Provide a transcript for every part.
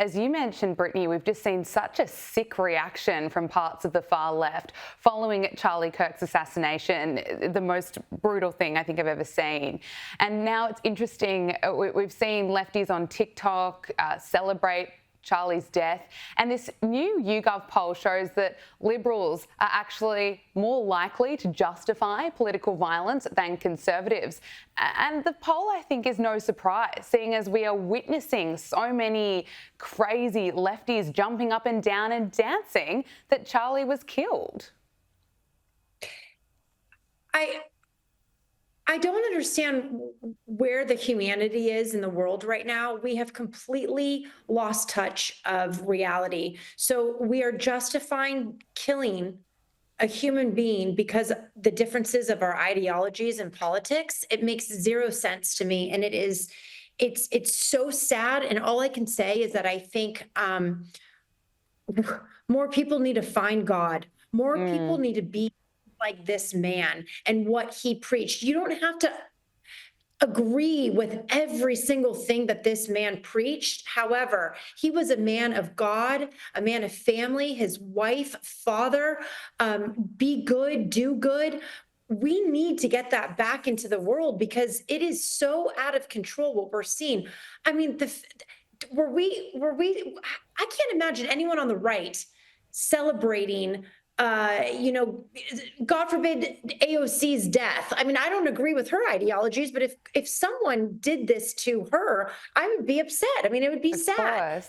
as you mentioned, Brittany, we've just seen such a sick reaction from parts of the far left following Charlie Kirk's assassination, the most brutal thing I think I've ever seen. And now it's interesting, we've seen lefties on TikTok celebrate Charlie's death. And this new YouGov poll shows that Liberals are actually more likely to justify political violence than Conservatives. And the poll, I think, is no surprise, seeing as we are witnessing so many crazy lefties jumping up and down and dancing that Charlie was killed. I don't understand where the humanity is in the world right now. We have completely lost touch of reality. So we are justifying killing a human being because the differences of our ideologies and politics. It makes zero sense to me. And it's so sad. And all I can say is that I think more people need to find God. More people need to be like this man and what he preached. You don't have to agree with every single thing that this man preached. However, he was a man of God, a man of family, his wife, father, be good, do good. We need to get that back into the world because it is so out of control what we're seeing. I mean, I can't imagine anyone on the right celebrating God forbid AOC's death. I mean, I don't agree with her ideologies, but if someone did this to her, I would be upset. I mean, it would be sad.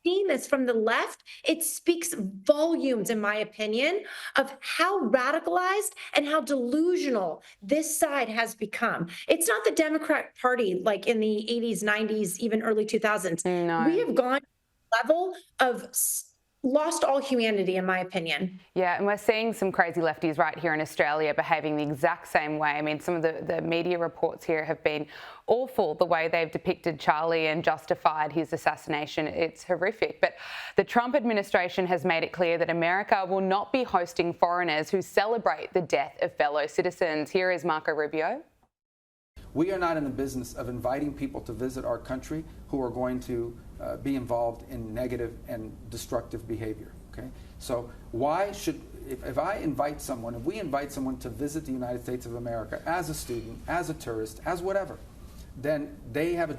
Seeing this from the left, it speaks volumes, in my opinion, of how radicalized and how delusional this side has become. It's not the Democrat Party like in the 80s, 90s, even early 2000s. No. We have gone to a level of lost all humanity, in my opinion. Yeah, and we're seeing some crazy lefties right here in Australia behaving the exact same way. I mean, some of the media reports here have been awful, the way they've depicted Charlie and justified his assassination. It's horrific. But the Trump administration has made it clear that America will not be hosting foreigners who celebrate the death of fellow citizens. Here is Marco Rubio. We are not in the business of inviting people to visit our country who are going to be involved in negative and destructive behavior. Okay, so why should, if I invite someone, if we invite someone to visit the United States of America as a student, as a tourist, as whatever, then they have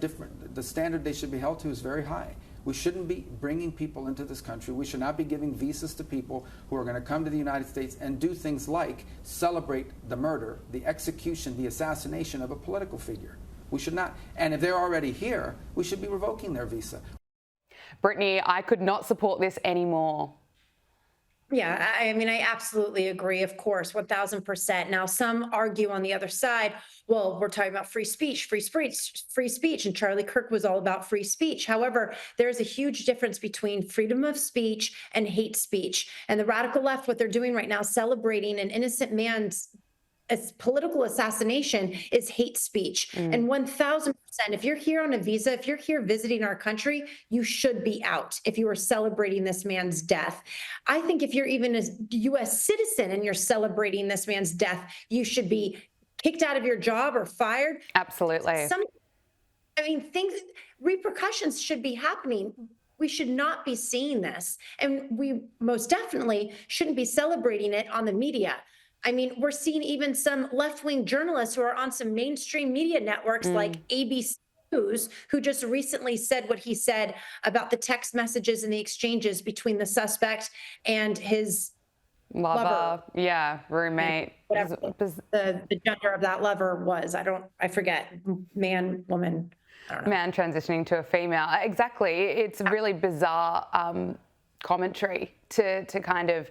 the standard they should be held to is very high. We shouldn't be bringing people into this country. We should not be giving visas to people who are going to come to the United States and do things like celebrate the murder, the execution, the assassination of a political figure. We should not. And if they're already here, we should be revoking their visa. Brittany, I could not support this anymore. Yeah, I mean, I absolutely agree, of course, 1000%. Now, some argue on the other side, well, we're talking about free speech, and Charlie Kirk was all about free speech. However, there's a huge difference between freedom of speech and hate speech. And the radical left, what they're doing right now, celebrating an innocent man's political assassination is hate speech. And 1000%, if you're here on a visa, if you're here visiting our country, you should be out if you are celebrating this man's death. I think if you're even a US citizen and you're celebrating this man's death, you should be kicked out of your job or fired. Absolutely. Repercussions should be happening. We should not be seeing this. And we most definitely shouldn't be celebrating it on the media. I mean, we're seeing even some left-wing journalists who are on some mainstream media networks like ABC News, who just recently said what he said about the text messages and the exchanges between the suspect and his lover. Yeah, roommate. Whatever the gender of that lover was. I forget. Man, woman. I don't know. Man transitioning to a female. Exactly. It's really bizarre commentary to kind of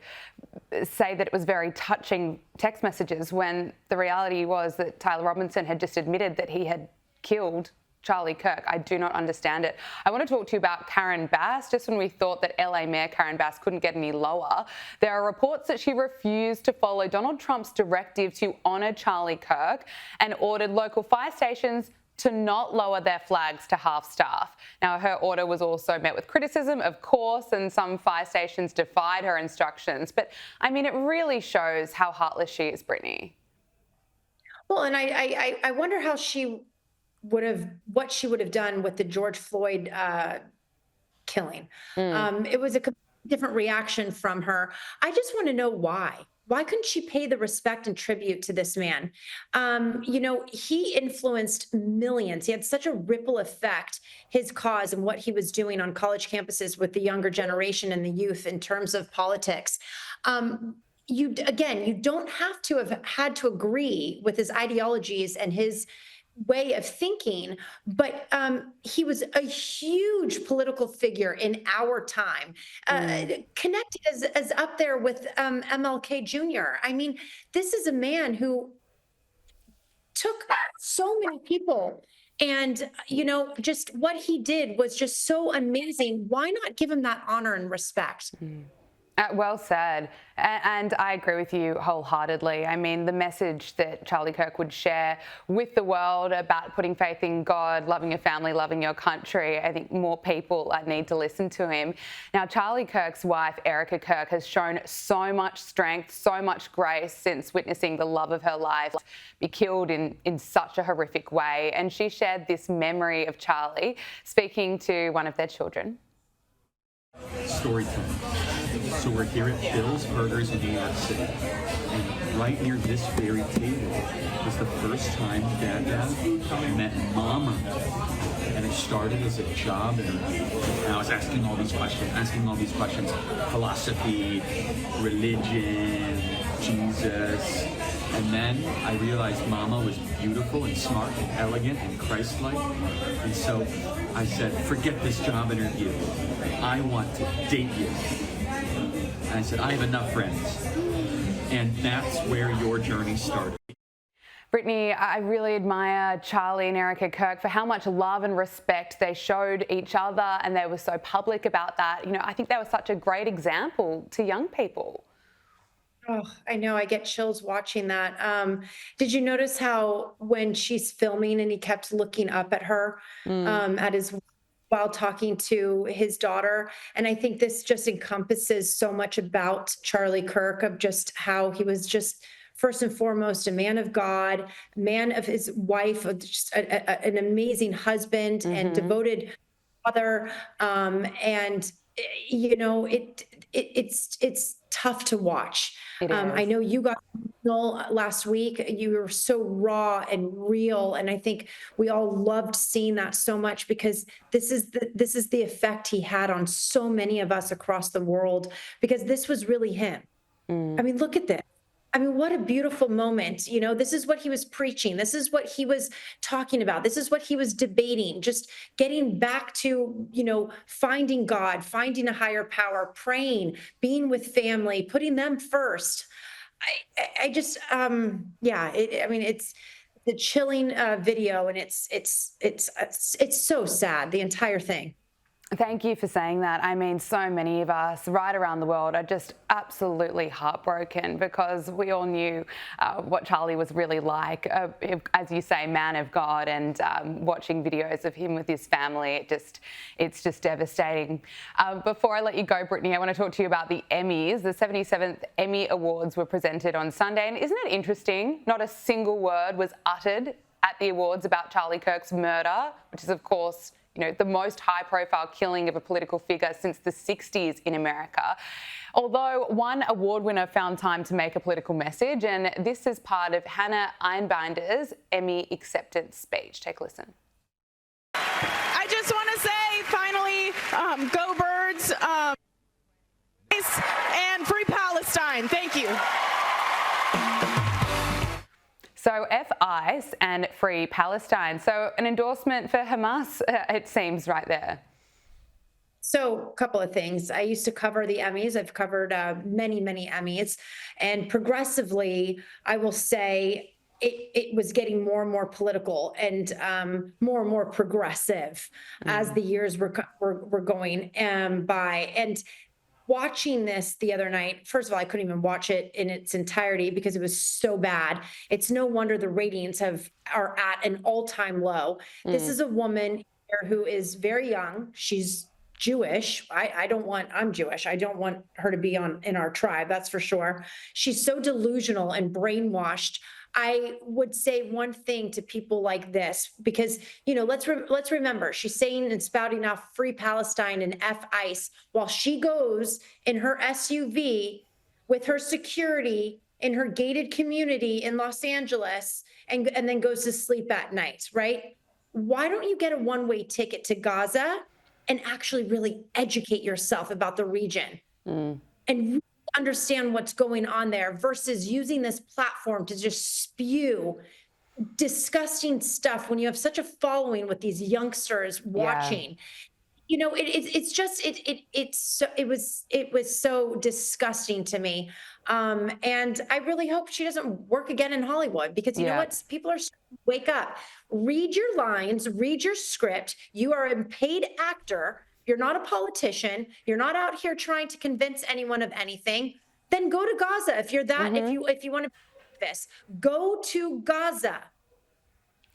say that it was very touching text messages when the reality was that Tyler Robinson had just admitted that he had killed Charlie Kirk. I do not understand it. I want to talk to you about Karen Bass. Just when we thought that LA Mayor Karen Bass couldn't get any lower, there are reports that she refused to follow Donald Trump's directive to honour Charlie Kirk and ordered local fire stations to not lower their flags to half staff. Now, her order was also met with criticism, of course, and some fire stations defied her instructions. But, I mean, it really shows how heartless she is, Brittany. Well, and I wonder how what she would have done with the George Floyd killing. It was a different reaction from her. I just want to know why. Why couldn't she pay the respect and tribute to this man? He influenced millions. He had such a ripple effect, his cause and what he was doing on college campuses with the younger generation and the youth in terms of politics. You don't have to have had to agree with his ideologies and his way of thinking, but he was a huge political figure in our time, connected as up there with MLK Jr. I mean, this is a man who took so many people, and just what he did was just so amazing. Why not give him that honor and respect? Well said. And I agree with you wholeheartedly. I mean, the message that Charlie Kirk would share with the world about putting faith in God, loving your family, loving your country, I think more people need to listen to him. Now, Charlie Kirk's wife, Erica Kirk, has shown so much strength, so much grace since witnessing the love of her life be killed in such a horrific way. And she shared this memory of Charlie speaking to one of their children. Storytelling. So we're here at Bill's Burgers in New York City, and right near this very table was the first time Dada met Mama. And it started as a job interview. And I was asking all these questions, philosophy, religion, Jesus. And then I realized Mama was beautiful and smart and elegant and Christ-like. And so I said, forget this job interview. I want to date you. And I said, I have enough friends. And that's where your journey started. Brittany, I really admire Charlie and Erica Kirk for how much love and respect they showed each other, and they were so public about that. I think they were such a great example to young people. Oh, I know. I get chills watching that. Did you notice how when she's filming and he kept looking up at her, at his while talking to his daughter? And I think this just encompasses so much about Charlie Kirk, of just how he was just first and foremost a man of God, man of his wife, just an amazing husband and devoted father. It's tough to watch. I know you got emotional last week. You were so raw and real, and I think we all loved seeing that so much, because this is the effect he had on so many of us across the world, because this was really him. I mean, look at this. I mean, what a beautiful moment. This is what he was preaching. This is what he was talking about. This is what he was debating, just getting back to, finding God, finding a higher power, praying, being with family, putting them first. It's the chilling video, and it's so sad, the entire thing. Thank you for saying that. I mean, so many of us right around the world are just absolutely heartbroken, because we all knew what Charlie was really like, as you say, man of God, and watching videos of him with his family, it's just devastating. Before I let you go, Brittany, I want to talk to you about the Emmys. The 77th Emmy Awards were presented on Sunday, and isn't it interesting? Not a single word was uttered at the awards about Charlie Kirk's murder, which is, of course, the most high-profile killing of a political figure since the 60s in America. Although one award winner found time to make a political message, and this is part of Hannah Einbinder's Emmy acceptance speech. Take a listen. I just want to say, finally, go Birds, and free Palestine. Thank you. So F-ICE and Free Palestine. So an endorsement for Hamas, it seems, right there. So a couple of things. I used to cover the Emmys. I've covered many, many Emmys. And progressively, I will say, it was getting more and more political and more and more progressive as the years were going by. And watching this the other night, first of all, I couldn't even watch it in its entirety because it was so bad. It's no wonder the ratings are at an all-time low. This is a woman here who is very young. She's Jewish. I'm Jewish. I don't want her to be in our tribe. That's for sure. She's so delusional and brainwashed. I would say one thing to people like this, because, let's remember, she's saying and spouting off free Palestine and F ICE while she goes in her SUV with her security in her gated community in Los Angeles and then goes to sleep at night, right? Why don't you get a one-way ticket to Gaza and actually really educate yourself about the region and really understand what's going on there versus using this platform to just spew disgusting stuff when you have such a following with these youngsters watching. It was so disgusting to me. And I really hope she doesn't work again in Hollywood, because you know what? People are starting to wake up. Read your lines, read your script. You are a paid actor. You're not a politician. You're not out here trying to convince anyone of anything. Then go to Gaza. If you're that, if you want to do this, go to Gaza.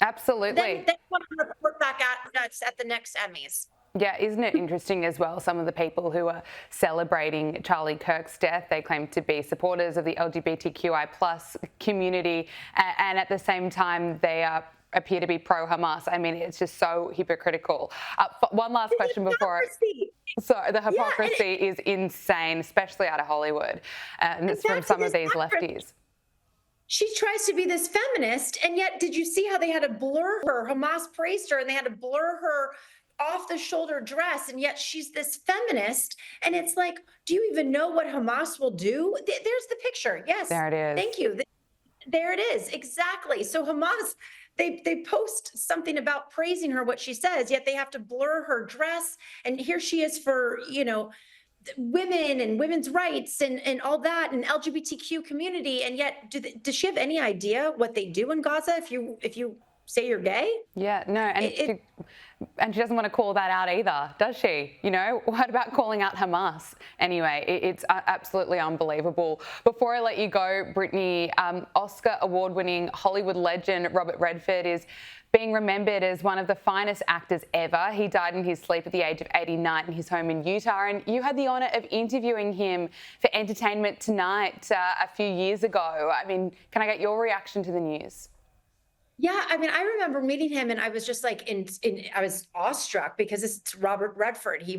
Absolutely. Then you want to report back at the next Emmys. Yeah, isn't it interesting as well, some of the people who are celebrating Charlie Kirk's death, they claim to be supporters of the LGBTQI plus community, and at the same time they appear to be pro-Hamas. I mean, it's just so hypocritical. One last question before... So the hypocrisy is insane, especially out of Hollywood, and it's from some of these lefties. She tries to be this feminist, and yet did you see how they had to blur her? Hamas praised her, and they had to blur her off-the-shoulder dress, and yet she's this feminist. And it's like, do you even know what Hamas will do? There's the picture. Yes. There it is. Thank you. There it is. Exactly. So Hamas, they post something about praising her, what she says, yet they have to blur her dress. And here she is for, women and women's rights and all that, and LGBTQ community. And yet, does she have any idea what they do in Gaza if you say you're gay? Yeah, no, and she doesn't want to call that out either, does she? What about calling out Hamas? Anyway, it's absolutely unbelievable. Before I let you go, Brittany, Oscar award-winning Hollywood legend Robert Redford is being remembered as one of the finest actors ever. He died in his sleep at the age of 89 in his home in Utah, and you had the honour of interviewing him for Entertainment Tonight a few years ago. I mean, can I get your reaction to the news? Yeah, I mean, I remember meeting him, and I was just like, I was awestruck because it's Robert Redford. He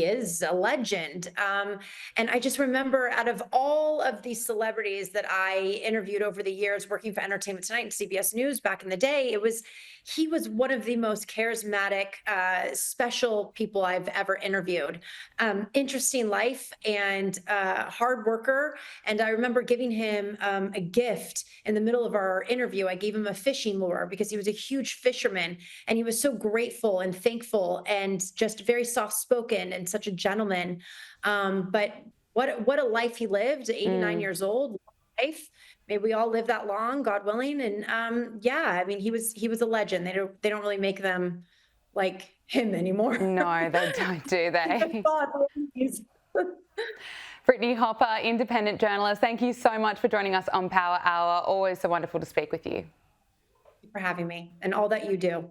is a legend. And I just remember, out of all of these celebrities that I interviewed over the years working for Entertainment Tonight and CBS News back in the day, he was one of the most charismatic, special people I've ever interviewed. Interesting life and hard worker. And I remember giving him a gift in the middle of our interview. I gave him a fishing lure because he was a huge fisherman, and he was so grateful and thankful and just very soft-spoken and such a gentleman. But what a life he lived, 89 years old. Life. May we all live that long, God willing. And I mean, he was a legend. They don't really make them like him anymore. No, they don't, do they? Brittany Hopper, independent journalist, thank you so much for joining us on Power Hour. Always so wonderful to speak with you. For having me and all that you do.